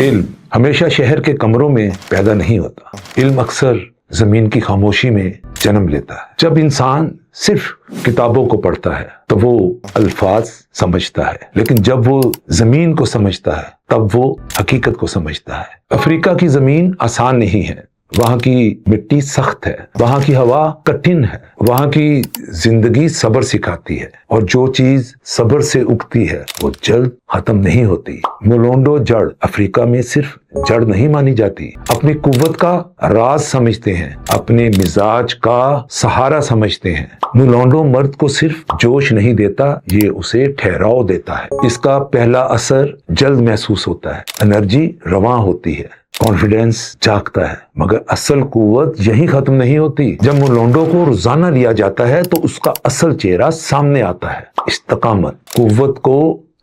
इल्म हमेशा शहर के कमरों में पैदा नहीं होता। इल्म अक्सर जमीन की खामोशी में जन्म लेता है। जब इंसान सिर्फ किताबों को पढ़ता है तो वो अल्फाज समझता है, लेकिन जब वो जमीन को समझता है तब वो हकीकत को समझता है। अफ्रीका की जमीन आसान नहीं है, वहाँ की मिट्टी सख्त है, वहाँ की हवा कठिन है, वहाँ की जिंदगी सब्र सिखाती है, और जो चीज सब्र से उगती है वो जल्द खत्म नहीं होती। मुलोंडो जड़ अफ्रीका में सिर्फ जड़ नहीं मानी जाती, अपनी कुव्वत का राज समझते हैं, अपने मिजाज का सहारा समझते हैं। मुलोंडो मर्द को सिर्फ जोश नहीं देता, ये उसे ठहराव देता है। इसका पहला असर जल्द महसूस होता है, एनर्जी रवां होती है, कॉन्फिडेंस जागता है। मगर असल कुव्वत यही खत्म नहीं होती। जब मुलोंडो को रोजाना लिया जाता है तो उसका असल चेहरा सामने आता है। इस्तकामत कुव्वत को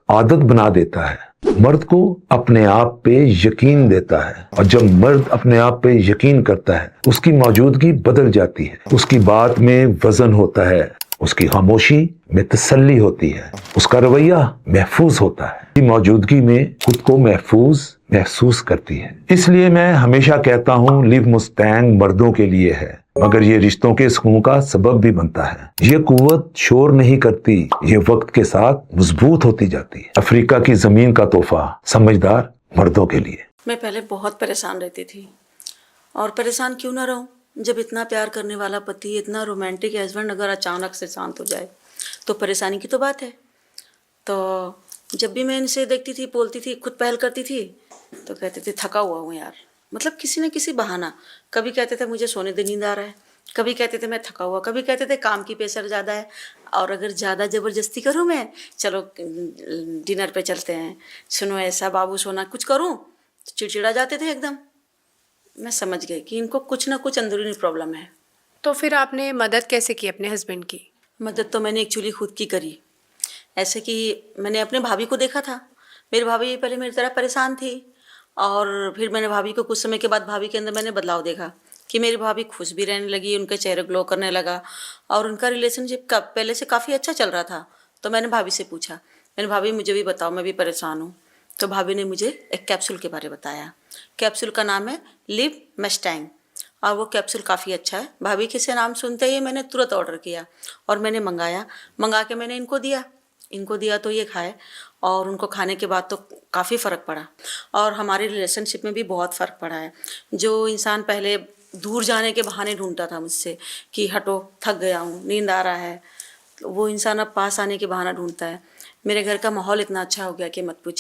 आदत बना देता है, मर्द को अपने आप पे यकीन देता है, और जब मर्द अपने आप पे यकीन करता है उसकी मौजूदगी बदल जाती है। उसकी बात में वजन होता है, उसकी खामोशी में तसल्ली होती है, उसका रवैया महफूज होता है, उसकी मौजूदगी में खुद को महफूज महसूस करती है। इसलिए मैं हमेशा कहता हूँ, लिव मुस्तैंग मर्दों के लिए है, मगर ये रिश्तों के सुकून का सबब भी बनता है। ये कुव्वत शोर नहीं करती, ये वक्त के साथ मजबूत होती जाती है। अफ्रीका की जमीन का तोहफा समझदार मर्दों के लिए। मैं पहले बहुत परेशान रहती थी, और परेशान क्यों ना रहूं जब इतना प्यार करने वाला पति, इतना रोमांटिक हस्बैंड अगर अचानक से शांत हो जाए तो परेशानी की तो बात है। तो जब भी मैं इनसे देखती थी, बोलती थी, खुद पहल करती थी, तो कहते थे थका हुआ हूँ यार, मतलब किसी न किसी बहाना। कभी कहते थे मुझे सोने दे, नींद आ रहा है, कभी कहते थे मैं थका हुआ, कभी कहते थे काम की प्रेशर ज़्यादा है, और अगर ज़्यादा ज़बरदस्ती करूँ मैं, चलो डिनर पे चलते हैं, सुनो ऐसा बाबू सोना, कुछ करूँ तो चिड़चिड़ा जाते थे एकदम। मैं समझ गई कि इनको कुछ ना कुछ अंदरूनी प्रॉब्लम है। तो फिर आपने मदद कैसे की अपने हस्बैंड की? मदद तो मैंने एक्चुअली खुद की करी। ऐसे कि मैंने अपने भाभी को देखा था, मेरी भाभी पहले मेरी तरह परेशान थी, और फिर मैंने भाभी को कुछ समय के बाद भाभी के अंदर मैंने बदलाव देखा कि मेरी भाभी खुश भी रहने लगी, उनके चेहरे ग्लो करने लगा, और उनका रिलेशनशिप पहले से काफ़ी अच्छा चल रहा था। तो मैंने भाभी से पूछा, मैंने भाभी मुझे भी बताओ, मैं भी परेशान हूँ। तो भाभी ने मुझे एक कैप्सूल के बारे में बताया। कैप्सूल का नाम है लिव मस्टैंग, और वो कैप्सूल काफ़ी अच्छा है। भाभी के से नाम सुनते ही मैंने तुरंत ऑर्डर किया और मैंने मंगा के मैंने इनको दिया तो ये खाए, और उनको खाने के बाद तो काफ़ी फ़र्क पड़ा, और हमारे रिलेशनशिप में भी बहुत फ़र्क पड़ा है। जो इंसान पहले दूर जाने के बहाने ढूंढता था मुझसे कि हटो, थक गया हूँ, नींद आ रहा है, वो इंसान अब पास आने के बहाना ढूंढता है। मेरे घर का माहौल इतना अच्छा हो गया कि मत पूछिए।